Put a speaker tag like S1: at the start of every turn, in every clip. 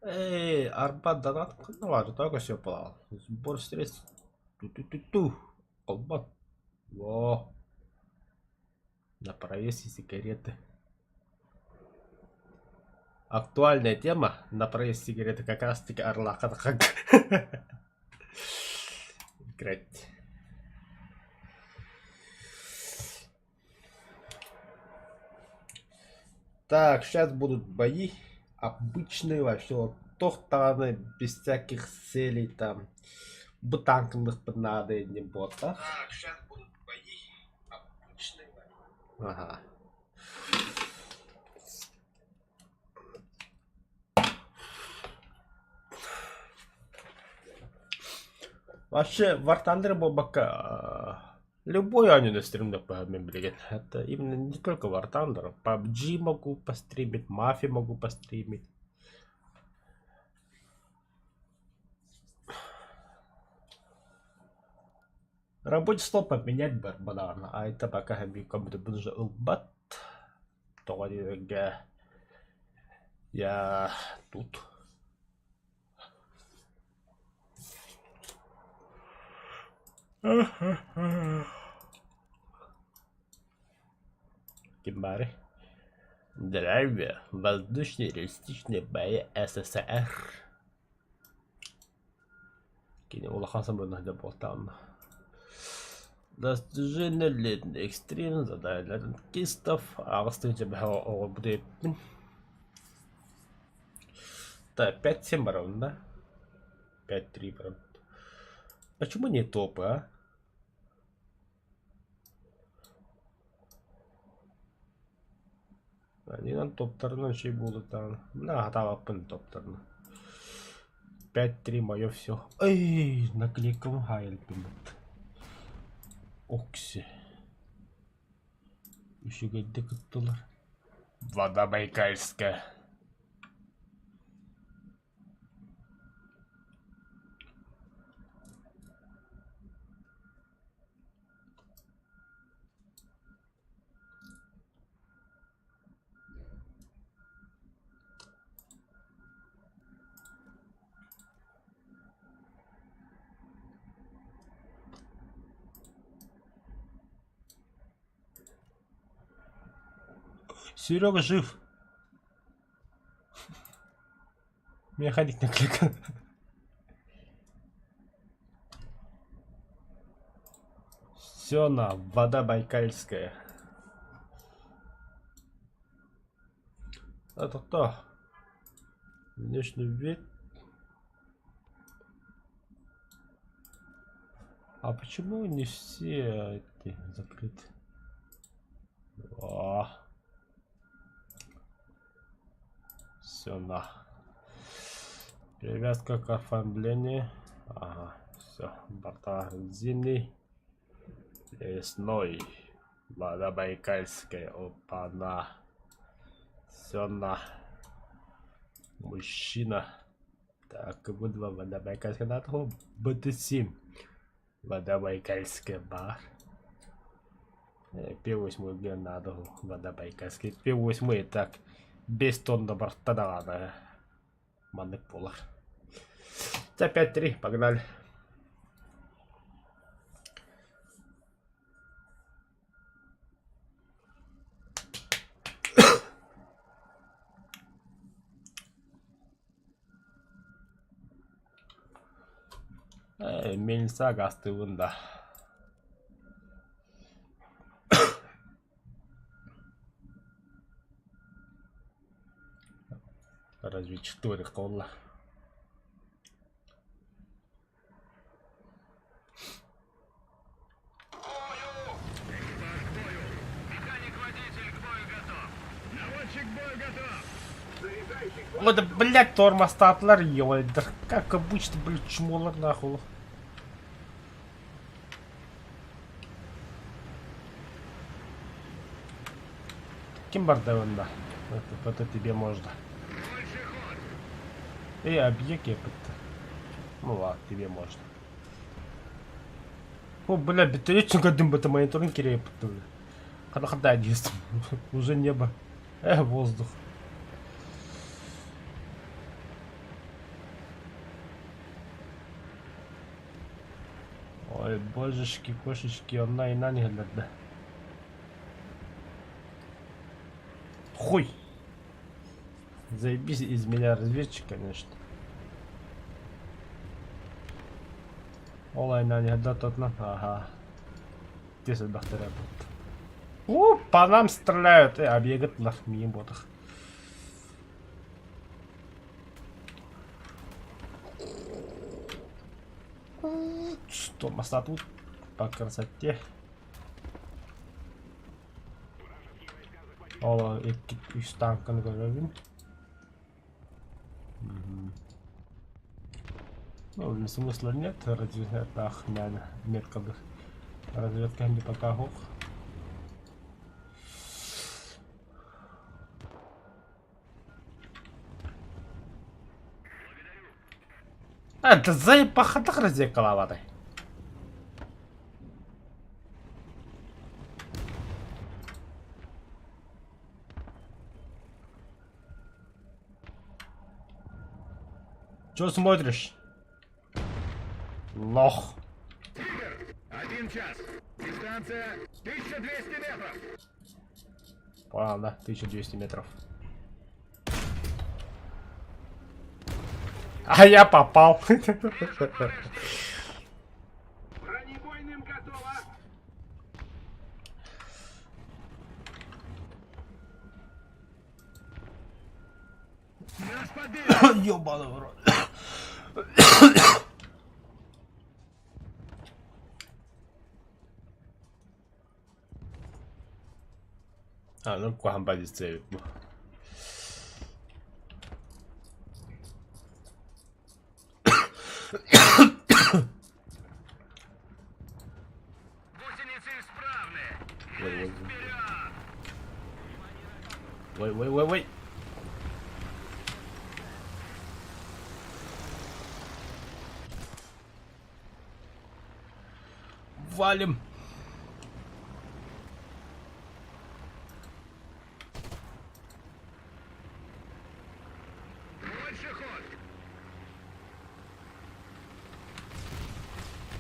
S1: Эй, арба донат кылдыбады, только все плавал. Сбор средств. Ту-ту-ту-ту. Колбат. Во. На проезд и сигареты. Актуальная тема на проезд сигареты как раз таки Орлака как играть. Так, сейчас будут бои. Обычные вообще тохтаны, без всяких целей там. Бутанкных поднады не бота. Так, сейчас будут бои. Обычные. Ага. Вообще, War Thunder Бобака любой аниме стримда по блин. Это именно не только War Thunder. PUBG могу постримить, Мафи могу постримить. Рабочий стол поменять банана, а это пока кому-то будет улбат. То я тут. Кимбари. Здравия. Воздушные реалистичные бои СССР. Кине улахасам будет болтан. Достижение летний экстрим, задание для танкистов, арсты тебя обдепин. Так, 5-7 барон, да? 5-3 барон. Почему не топы, а? Они на топ-торно ще будут там. Да, готова пын топ-торно. 5-3 мое все. Эй, накликал Хайл пимет. Окси. Еще гадде кыттылар. Вода Байкальская. Серега жив. Механик накликал. Все на вода Байкальская. Это кто? Внешний вид. А почему не все эти закрыты? Все на. Привязка к оформлению. Ага, все. Борта зимний. Лесной. Вода Байкальская. Опа-на. Все на. Мужчина. Так, выдва вода Байкальская. На того БТ-7. Вода Байкальская бар. P8 ген надо. Вода Байкальская. P8 так. Без тонна борта да ладно. Манный полар. 5-3, погнали. Мельница гастывында. Разве четыре колла? Вот, блять, тормостатлар, ёлдер. Как обычно, блять, чмолар нахуй. Кимбардеванда. Это тебе можно. Объект это. Ну ладно, тебе можно. О, бля, битаречный годым это мониторинг репету. Когда есть. Уже небо. Воздух. Ой, божечки, кошечки, она и на них надо. Хуй! Заебись из меня разведчик, конечно. Олай на них дототно. Ага. Где же бахтаря будет? По нам стреляют. А бегают на ботах. Что, моста тут? По красоте. О, из танка говорим. Ну, смысла нет, ради это ахмян метков. Разведка не пока хух. Это заебаха так развлекаловатый. Чё смотришь? Лох.
S2: Тигр, 1 час. Дистанция 1200 метров.
S1: Понял, да? 1200 метров. А я попал.
S2: Бронебойным готово. Нас подбили.
S1: Ёбаный в рот. А, ну куам позиция.
S2: Гусеницы исправны.
S1: Ой,
S2: Вперед.
S1: ой. Валим.
S2: Больше ход.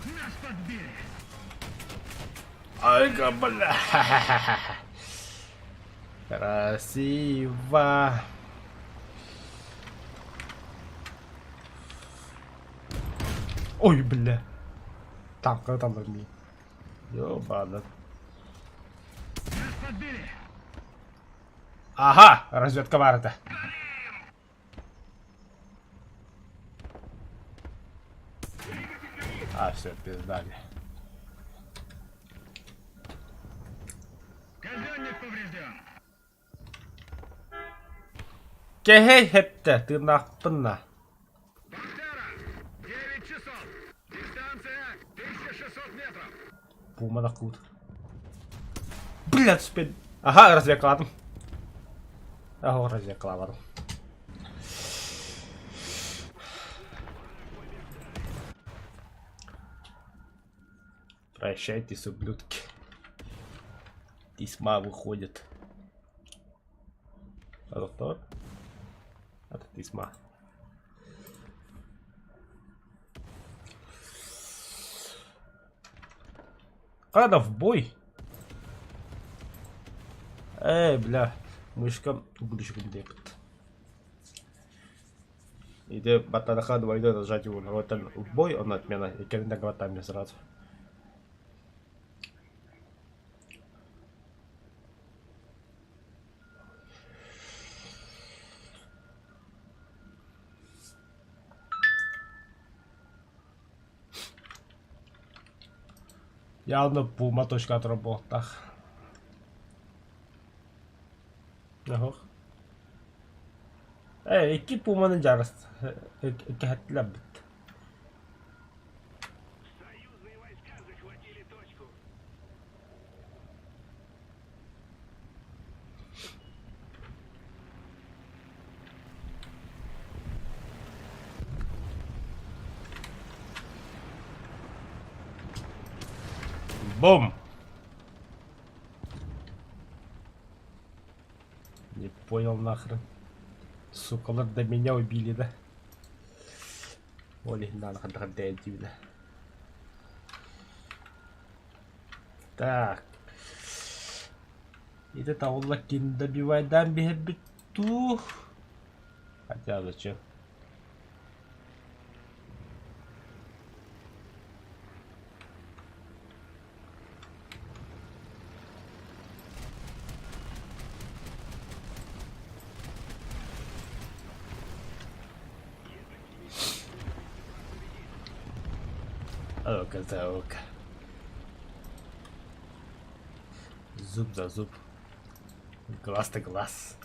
S2: Нас подбили.
S1: Ай-ка, бля. Красиво. Ой, бля. Там, когда там возьми. Ёбана.
S2: Нас подбили.
S1: Ага, разведка варта. А, все, пиздали.
S2: Казённик поврежден.
S1: Кехей хетте, ты нахпына.
S2: Бахтера, 9 часов. Дистанция 1600 метров.
S1: Пума на кут. Блядь, спид. Ага, разведка ладно. Ага, разведка ладно. Прощайтесь, ублюдки. Тисма выходит. Это кто? Это Тисма. Надо в бой. Бля. Мышка ближе к депт. Иди батараха двойной нажать его в бой, он отмена. И когда глотами сразу. Явно пума точка отработал. Ага. Iki пуманы жарыс. Кәһәтләп бит.
S2: Союзные войска захватили точку.
S1: Бум! Не понял нахрен. Сукалар до меня убили, да? Оли, надо отдать, да. Так. Это таулакин добивай дамби биту. Хотя зачем? Ока. Зуб за зуб. Глаз-то глаз.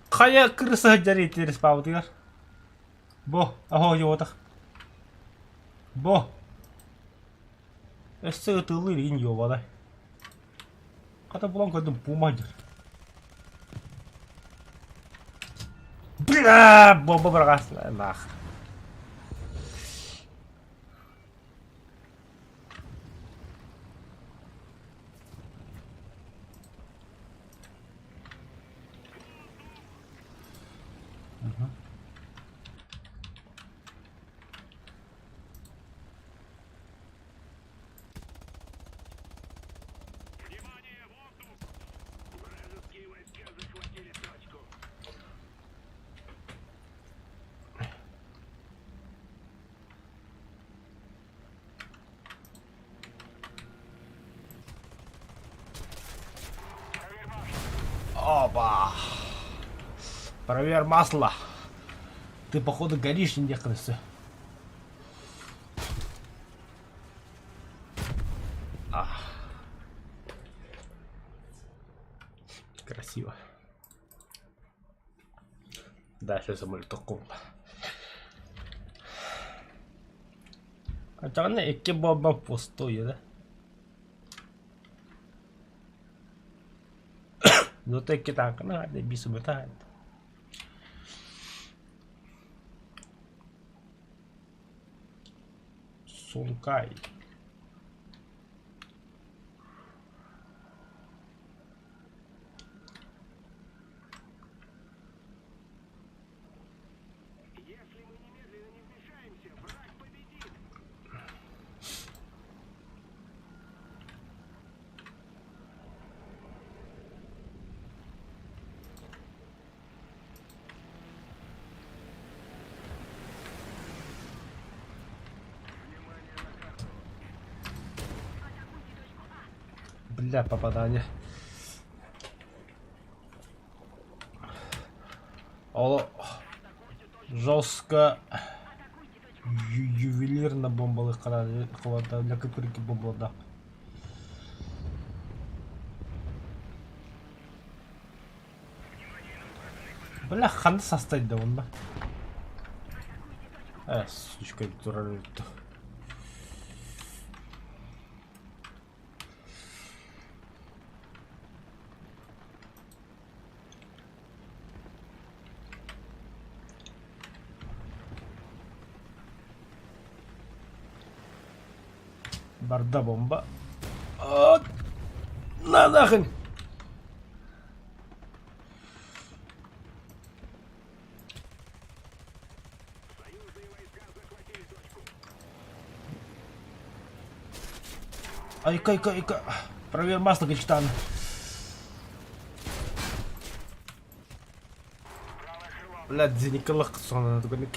S1: Қая крыса жарит респаутигар. Бо, ахо йотах. Бо. Эссе тылы рин йовада. Ката булан кадым пумадыр. Бля, бомба брагас. Нах.
S2: Внимание, воздух! Вражеские войска захватили точку.
S1: Опа. Проверь масло. Ты походу горишь, не крысы. Красиво. Дальше самолетоком. А там эки бомба пустую, да? Но таки так, надо без метать. Сункай.
S2: Если мы немедленно не вмешаемся, враг победит.
S1: Бля, попадание. О, жестко. Ювелирно бомбалых хвата для которых бомба. Бля, хан состоит да он. Сучка, дураль. Барда бомба. На нахрен.
S2: Союзные войска захватили точку.
S1: Айка. Проверь масло, капитан. Блядь, зеникалах сон только не.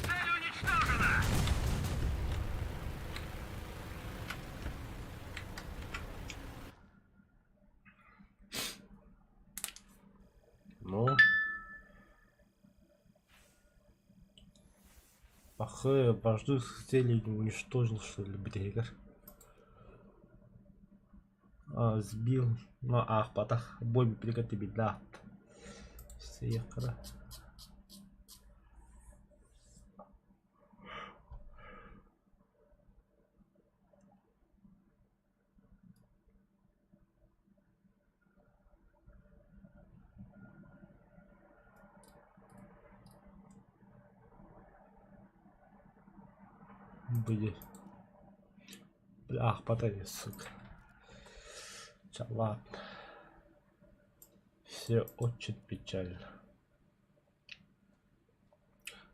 S2: Цель уничтожена!
S1: Ну. Похоже, бажду цели не уничтожил, что ли, Брегер. Сбил. Ну, патах. Бой приготовить, да. Все, кара. Будет. Ах, батарея, сука. Ча, ладно. Все очень печально.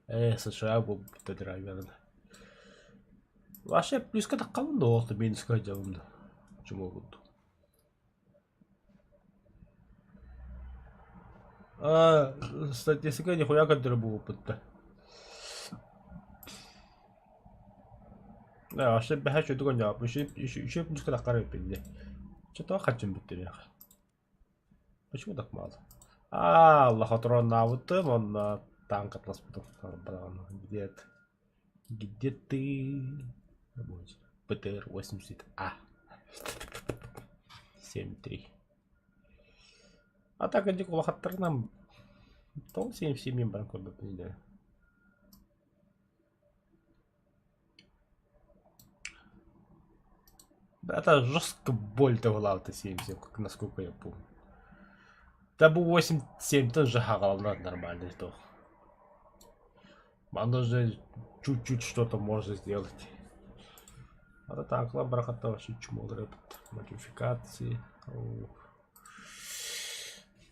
S1: США был наверное. Вообще, плюс когда кому oldu beni sıkacağım da. Cuma oldu. Статистика нихуя который был опыт-то. Да, вообще бэхэ что такое не еще плюс когда карай пенде. Что-то хотим быть я. Почему так мало? Аллах отрон на вот он танк от нас потом где-то. Где ты? ПТР-80А. 7.3. А так иди кулак нам. Том 7.7 банков не. Это жестко боль-то была вот 7.7, как насколько я помню. Да был 8.7 тоже хагал нормально то. Оно же чуть-чуть что-то может сделать. А так, лабрахата вообще чмо рэпт. Модификации.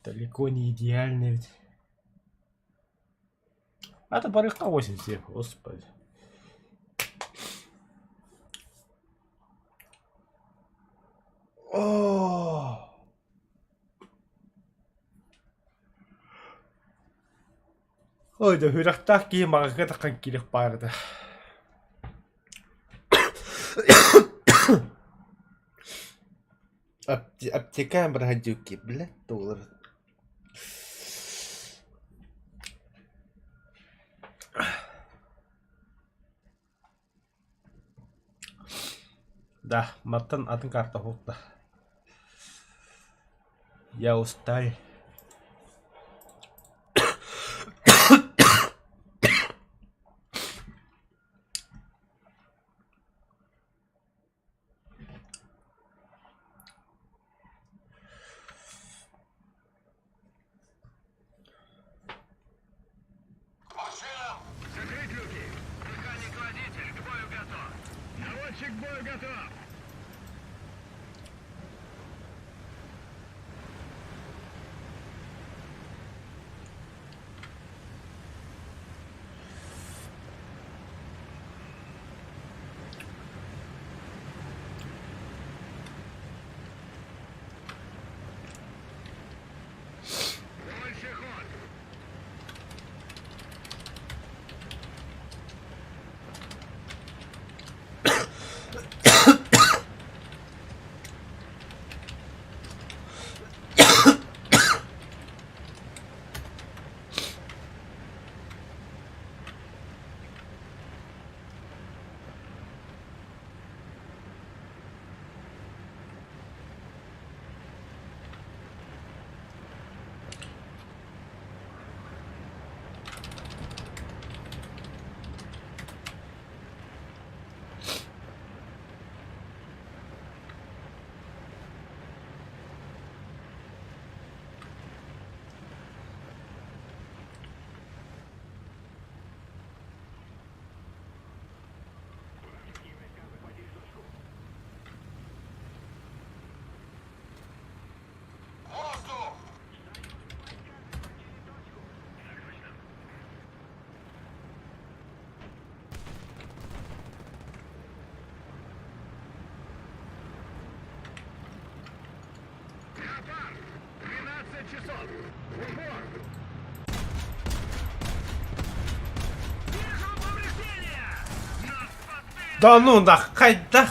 S1: Далеко не идеальный ведь. А это барыха 87, господи. Ой, да хүрахтах киимагака такан килих баарда. Аптекаем радюки, блядь, доллар. Да, маттан атын карта хутта. Я устал.
S2: Закрыть люки! Механик-водитель, к бою готов! Наводчик к бою готов! Больше ход! Леопард! 12 часов! Упор! Вижу повреждения! Нас подбили!
S1: Да ну нахай да.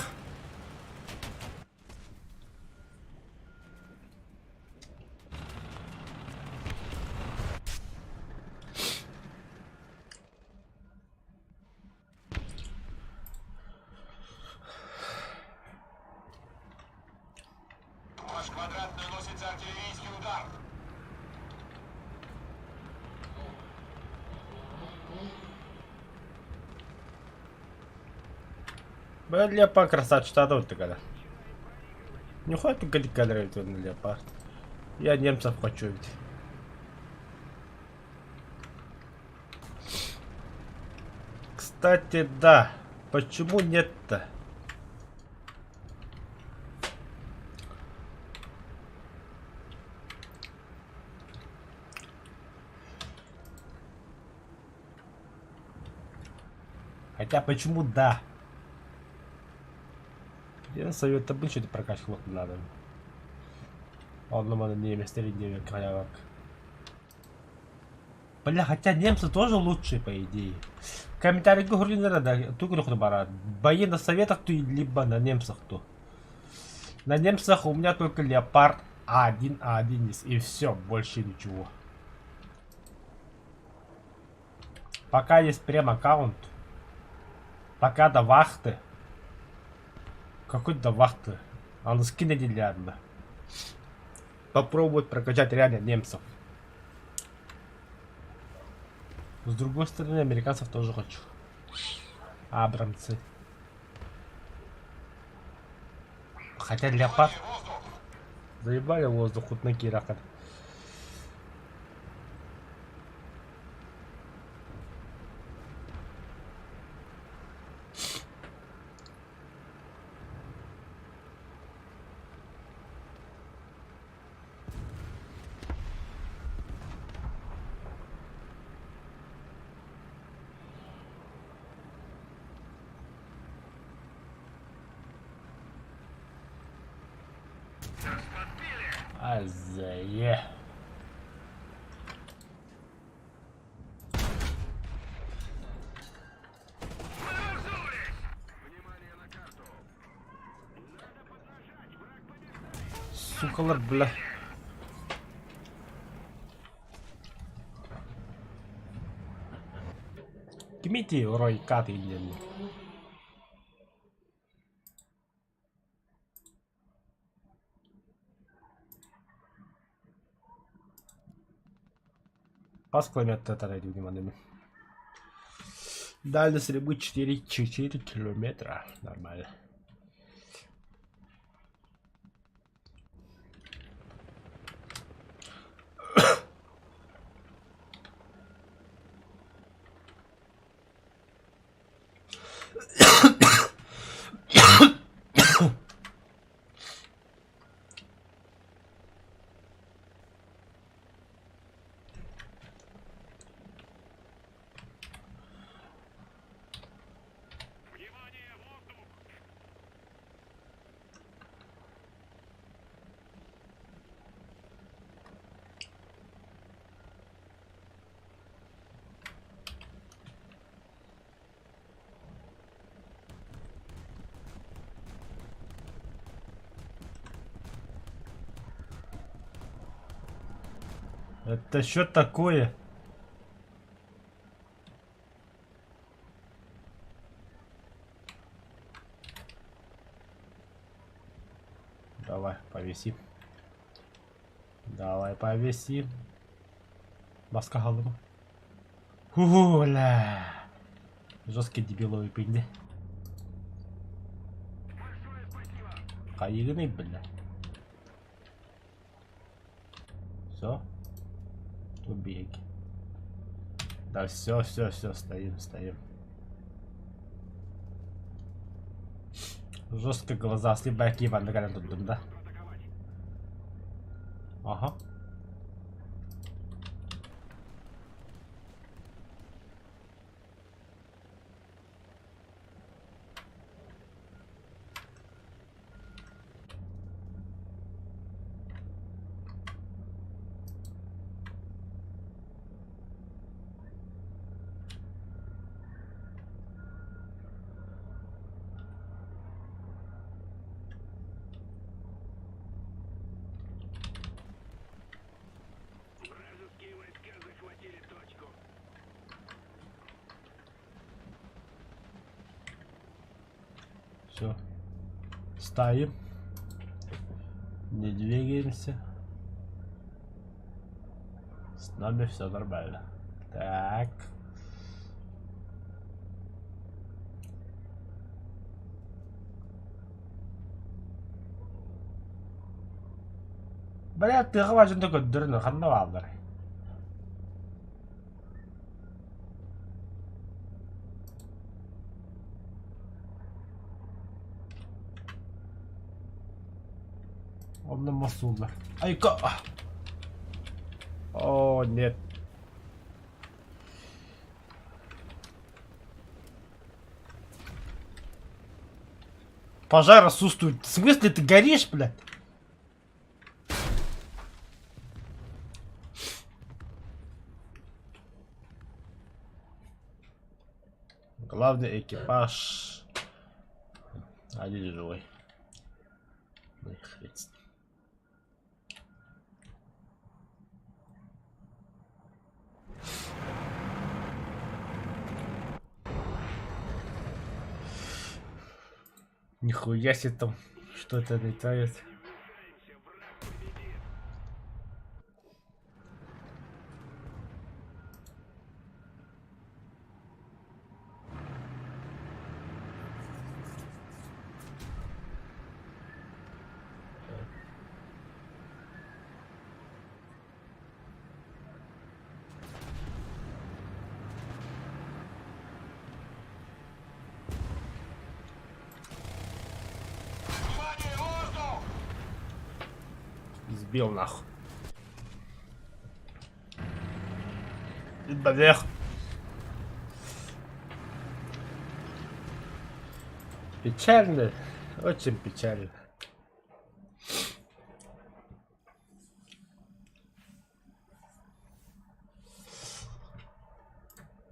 S2: Ваш квадрат наносится артиллерийский удар!
S1: Бля, леопард красавчик, что тут когда? Не хватит гадить кадрить на леопард. Я немцев хочу ведь. Кстати, да. Почему нет-то? Хотя почему да? Я совет обычно прокачивать надо. Ладно, надо немец среднего века. Бля, хотя немцы тоже лучшие, по идее. Комментарий говорю, не надо, ту игру барат. Бои на советах, то либо на немцах, то. На немцах у меня только леопард А1 есть, и все, больше ничего. Пока есть прем-аккаунт. Пока до вахты. Какой до вахты? А на скине нереально. Попробовать прокачать реально немцев. С другой стороны, американцев тоже хочу. Абрамцы. Хотя леопард... Заебали воздух, хоть на кирахат. Азае. Сукалар, бля. Кимити рой каты идем. Паскламет это ради внимания. Дальность стрельбы 4 километра. Нормально. Это что такое? Давай, повиси. Давай, повиси. Маска голову. Хуля. Жесткий дебиловый пинди. Каигный, бля. Все. Убеги. Да, все, стоим. Жестко глаза, слибаки Иван тут, да? Ага.
S2: Вражеские войска захватили точку.
S1: Все. Стоим. Не двигаемся. С нами все нормально. Так. Бля, ты хватит такой дурной, ханновал. Он на массу умер. Ай-ка! О, нет. Пожар отсутствует. В смысле ты горишь, блядь? Главный экипаж. Один живой. Ну и хрен с ним. Нихуя себе там что-то летает. Сбил нахуй. Блях. Печально. Очень печально.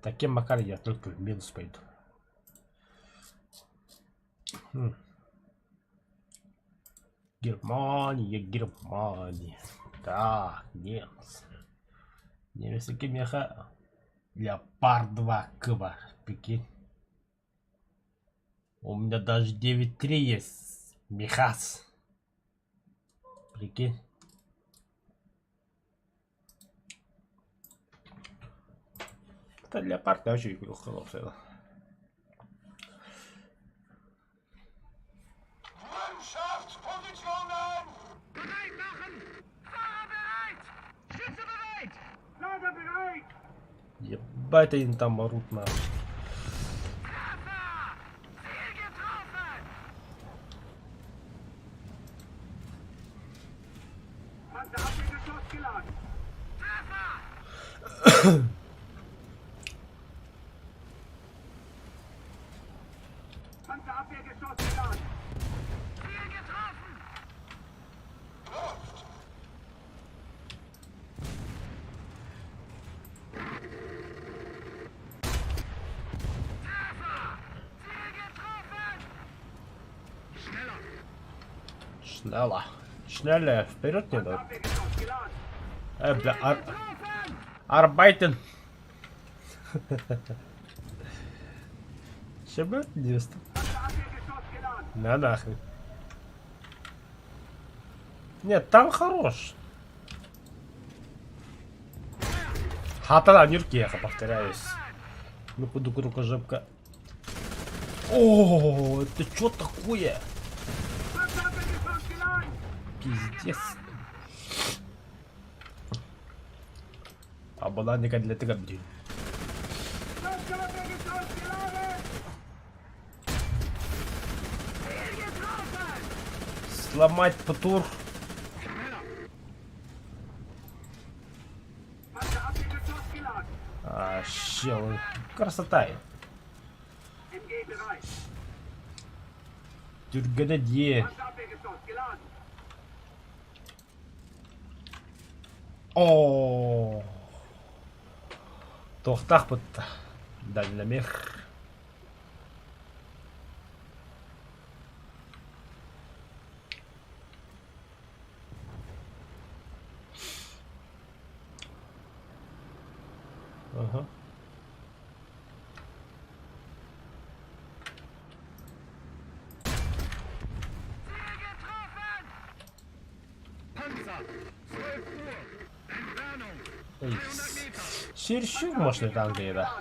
S1: Таким макаром я только в минус пойду. Германия, Германия. Так, немцы. Немцы меха. Леопард 2 Ква. Прикинь. У меня даже 9.3 есть. Мехас. Прикинь. Это леопард, я очень люблю хороший.
S2: Mannschaftspositionen! Bereit machen! Fahrer bereit! Schütze bereit! Lager bereit!
S1: Ебать они там орут на.
S2: Treffer! Ziel getroffen! Panzerabwehrgeschoss geladen! Treffer! Panzerabwehrgeschoss geladen! Ziel getroffen! Luft! Treffer! Ziel getroffen! Schneller!
S1: Шнелла. Шнелла. Вперед не дают.
S2: Panzerabwehrgeschoss geladen!
S1: Бля,
S2: Getroffen!
S1: Арбайтен. Чего? 200.
S2: Panzerabwehrgeschoss geladen!
S1: На нахрен. Нет, там хорош. Хатана Нюркеха, повторяюсь. Ну, буду рукожопка. О, это что такое?
S2: Panzerabwehrgeschoss geladen!
S1: Пиздец. А бананика для тебя, блин.
S2: Panzerabwehrgeschoss geladen! Ziel getroffen!
S1: Сломать Патур.
S2: Panzerabwehrgeschoss geladen!
S1: А, щел. Красота.
S2: MG bereit!
S1: Тюргададье.
S2: Panzerabwehrgeschoss geladen!
S1: О. Тохтах под дальномер. Ага.
S2: Ziel getroffen! Panzer! 12 Uhr! Entfernung!
S1: Ой,
S2: 300 Meter!
S1: чересчур мощный танк, да.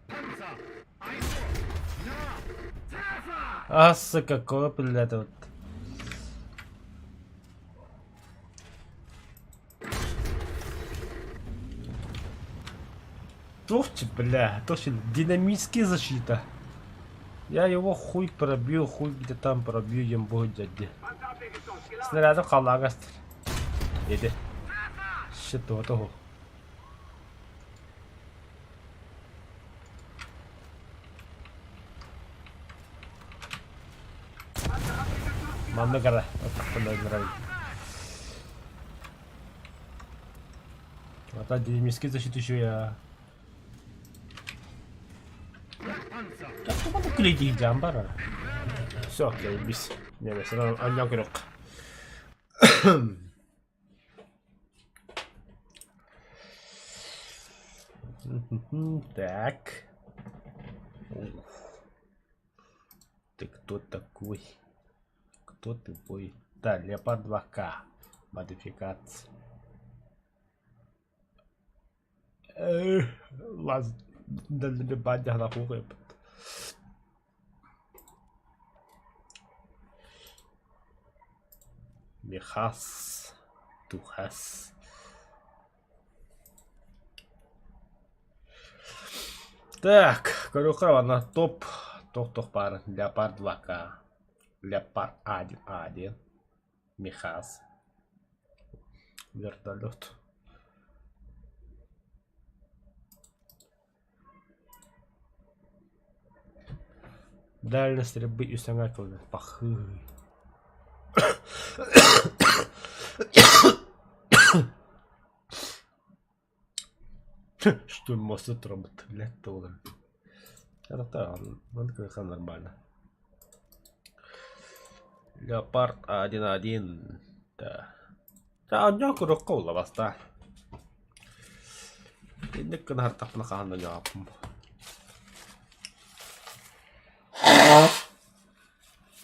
S2: Panzer! 1 Uhr! Nah! Treffer!
S1: Аса какое, блядь, вот. Точно, бля, точно, динамическая защита. Я его хуй пробью, хуй где там пробью, им будет дядя. Снарядом халагаст. Иди. Что того. Мамна гора. Вот так нравится. А та динамический защиту еще я. Как ты буду клеить джамбара? Все, я убись. Не, все равно аньян кирок. Так. Ты кто такой? Кто ты бой? Да, Леопард 2К. Модификация. Лаз. Дальше бадя на хуй. Михас. Тухас. Так, корюхава на топ. Топ пара. Леопард 2К. Леопард 1А1. Михас. Вертолет. Дальность стрельбы и самолетов. Пахы. Что может робот? Блядь, тоже. Это он как нормально. Леопард 1-1. Да. Да, он не курокола баста. Ini kena harta penekanan aja apa?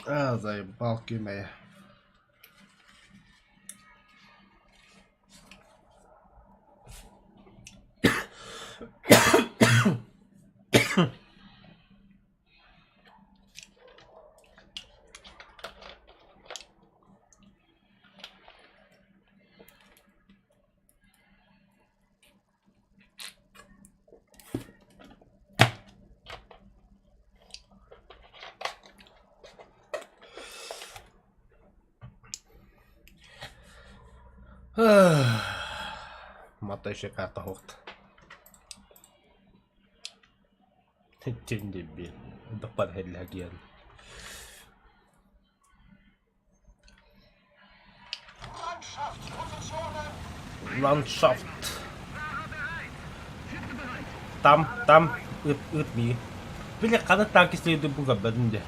S1: Заебал кюме. Мата еще карта хохт. Тенди бин. Да подхед лаген. Ландшафт. Там, ми. Бля, когда танки следует буга беднде.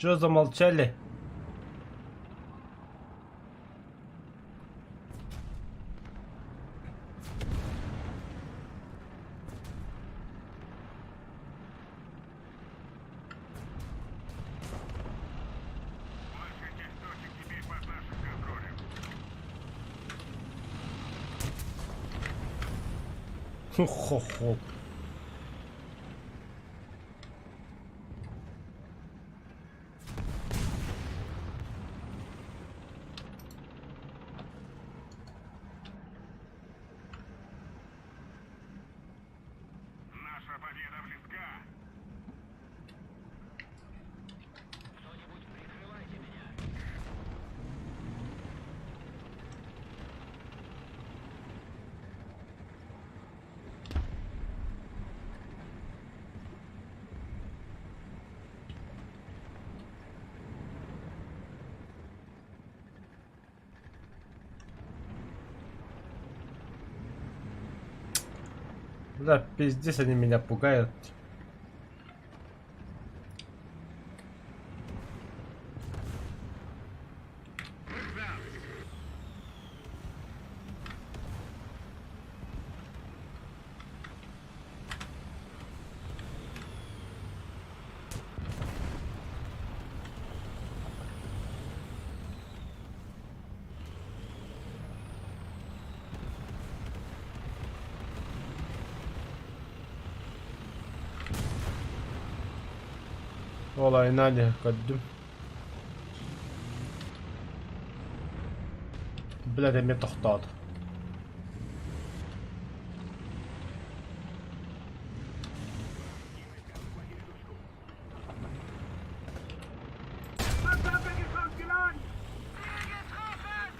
S1: Чё замолчали? Хо-хо-хо. Да, пиздец, они меня пугают. Olay nerede kaddım? Bile de toxtadı.
S2: Panzerabwehr geladen! Ziel getroffen!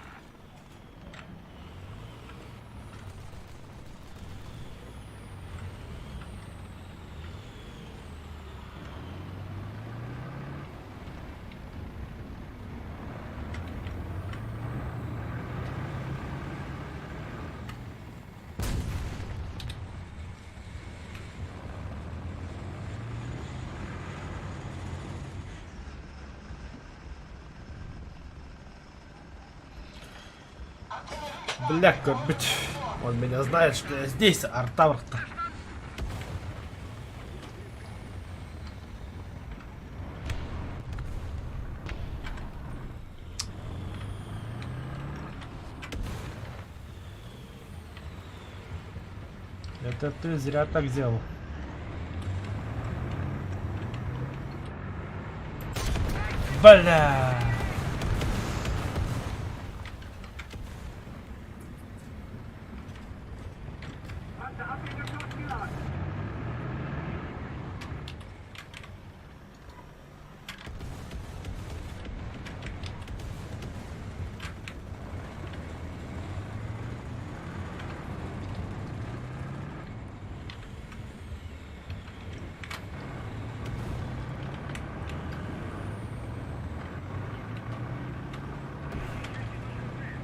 S1: Бля, как быть. Он меня знает, что я здесь, Артавр-то. Это ты зря так сделал. Бля!
S2: Panzerabwehr geladen!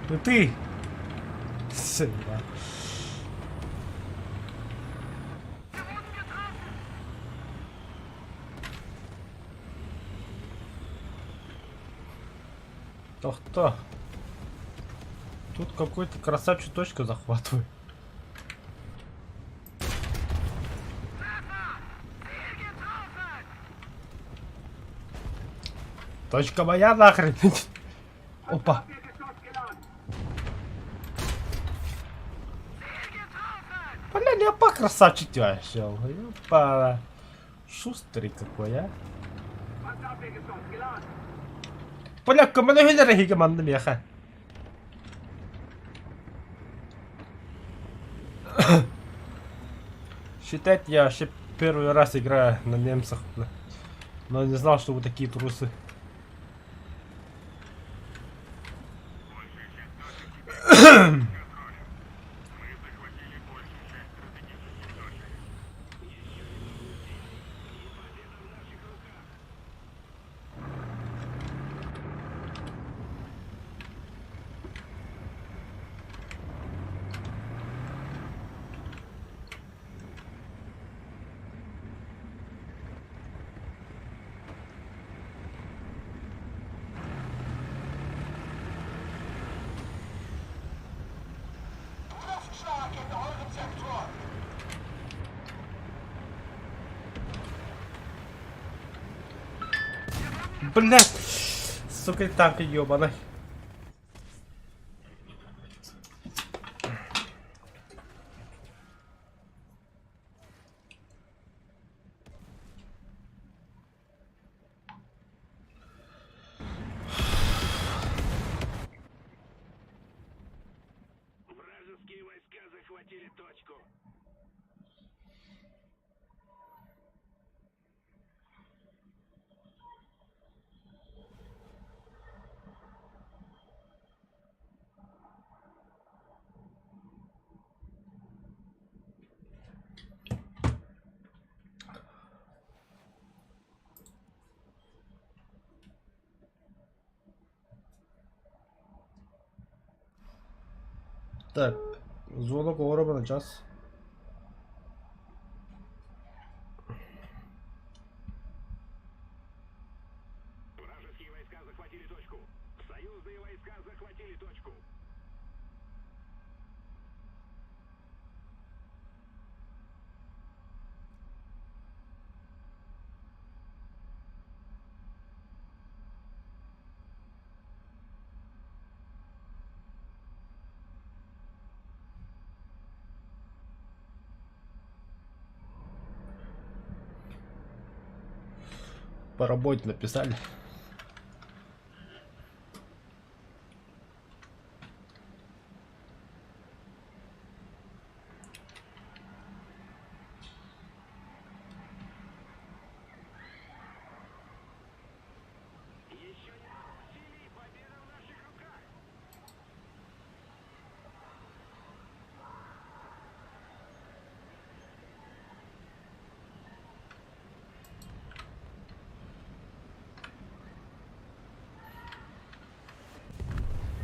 S1: Ну ты! Сюда. Кто? Тут какой-то красавчик точку захватывает. Точка моя нахрен. Опа. Бля, ляпа красавчик вообще. Опа. Шустрый какой, а.
S2: Panzerabwehr geladen!
S1: Бля, команду хилера команду меха. Считайте, я вообще первый раз играю на немцах. Бля. Но не знал, что вы такие трусы. Блять! Сука, танк ебаный.
S2: Вражеские войска захватили точку.
S1: Так, звонок у Романа час.
S2: захватили точку. Союзные войска захватили точку.
S1: По работе написали.
S2: Еще немного усилий, победа в наших руках.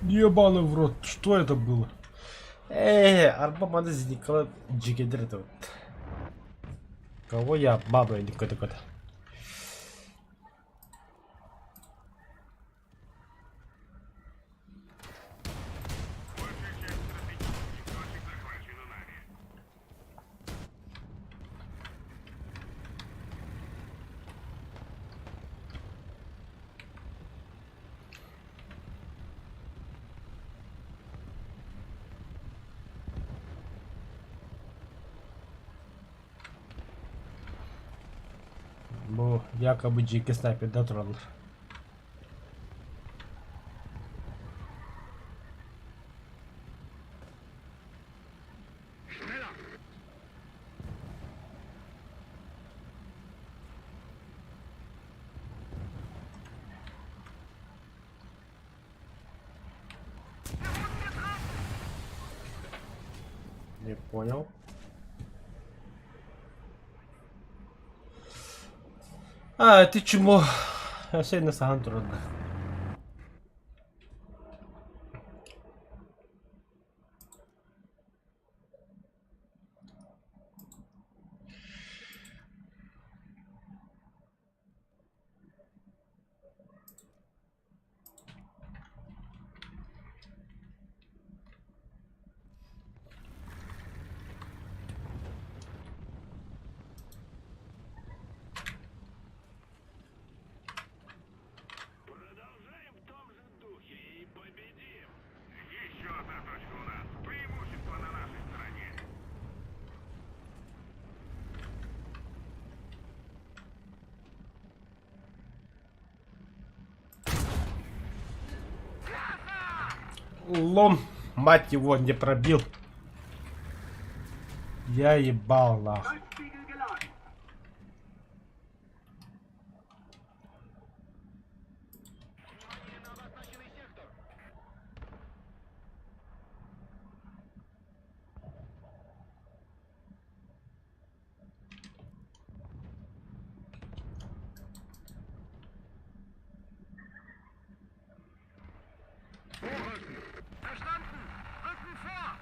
S1: Ебаный в рот, что это было? Арба мана зникла джигедер это вот. Кого я обманываю, не какой-то.
S2: Большая часть стратегических точек захвачена нами.
S1: Ну, якобы джики снайпер дотронул.
S2: Schneller!
S1: Не понял. А, ты чмо? Я сегодня саган трудно.
S2: Продолжаем в том же духе и победим. Еще одна точка у нас. Преимущество на нашей стороне.
S1: Лом, мать его, не пробил. Я ебал нахуй.
S2: Внимание на обозначенный сектор. Vorrücken. Verstanden. Rücken vor.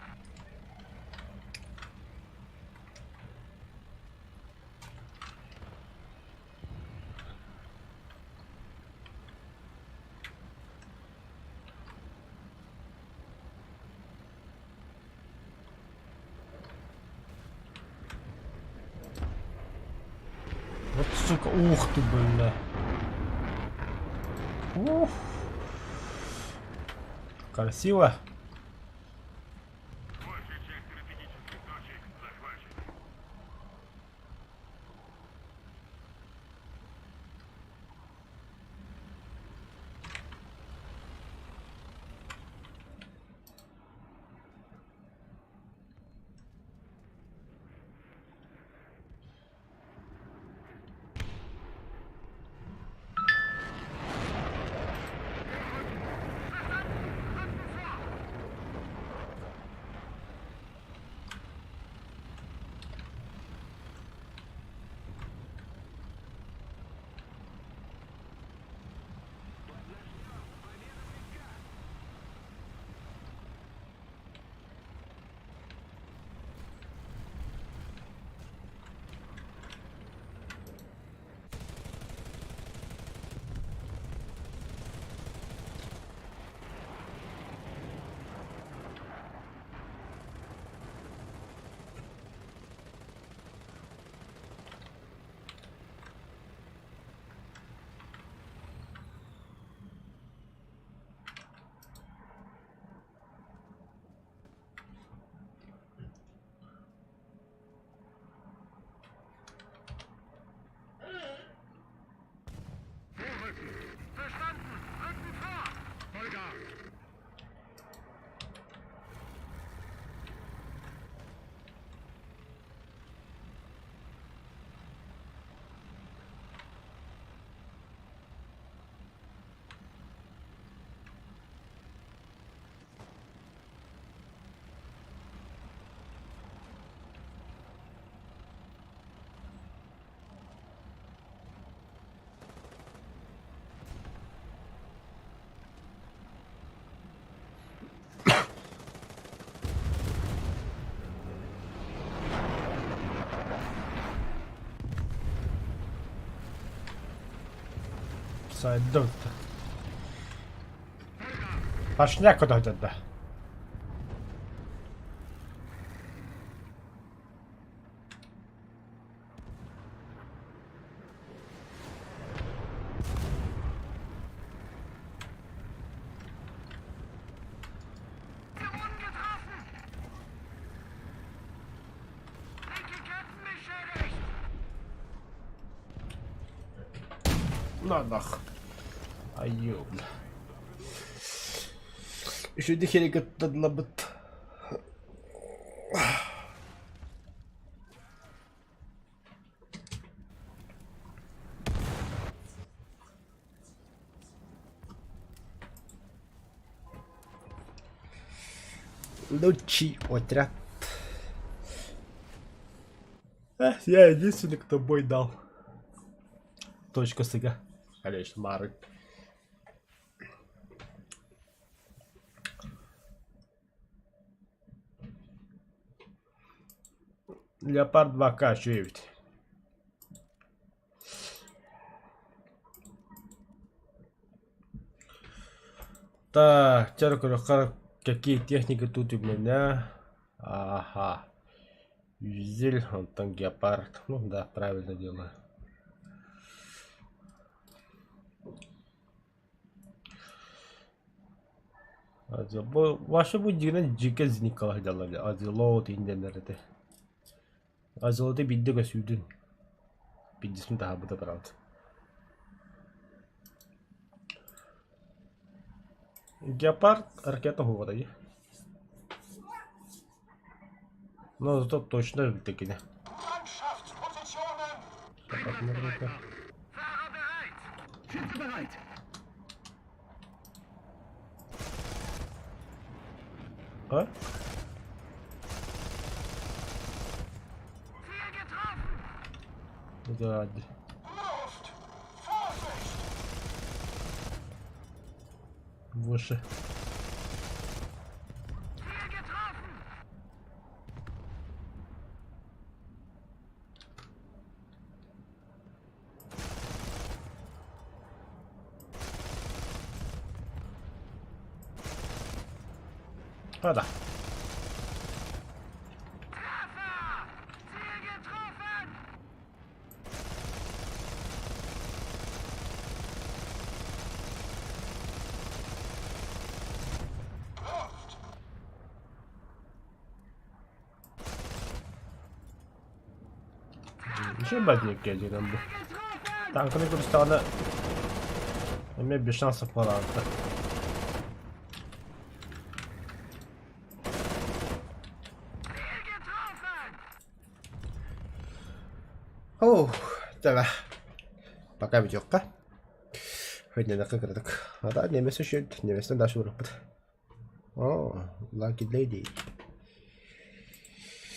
S1: Вот сука, ух ты, бля. Ух. Красиво.
S2: Большая часть стратегических точек захвачена. Verstanden. Rücken vor.
S1: Сайдут. Пошляк куда тогда. Нах. Ayol. Üçüncü kere götürdüler bit. Лучший отряд. Я единственный, кто бой дал. Точка сега. Конечно, Марк. Леопард 2К9. Так, какие техники тут у меня? Ага. Визель, он там гепард. Ну да, правильно делаю. Ваша буддигна жике зникала жалали. Азилоот инденерде. Азилоот биддеге сүйдүн. Биддисин тахабыда барат. Гепард ракета хугадайы. Но зато точно такие. А? Да. Выше. А, да. Еще бадник я делал бы. Танк не курстана. Имею без шансов палата. Оу, давай. Пока видеока. Хоть не как так. А да, немец еще, немец дальше вырубит. О, lucky lady.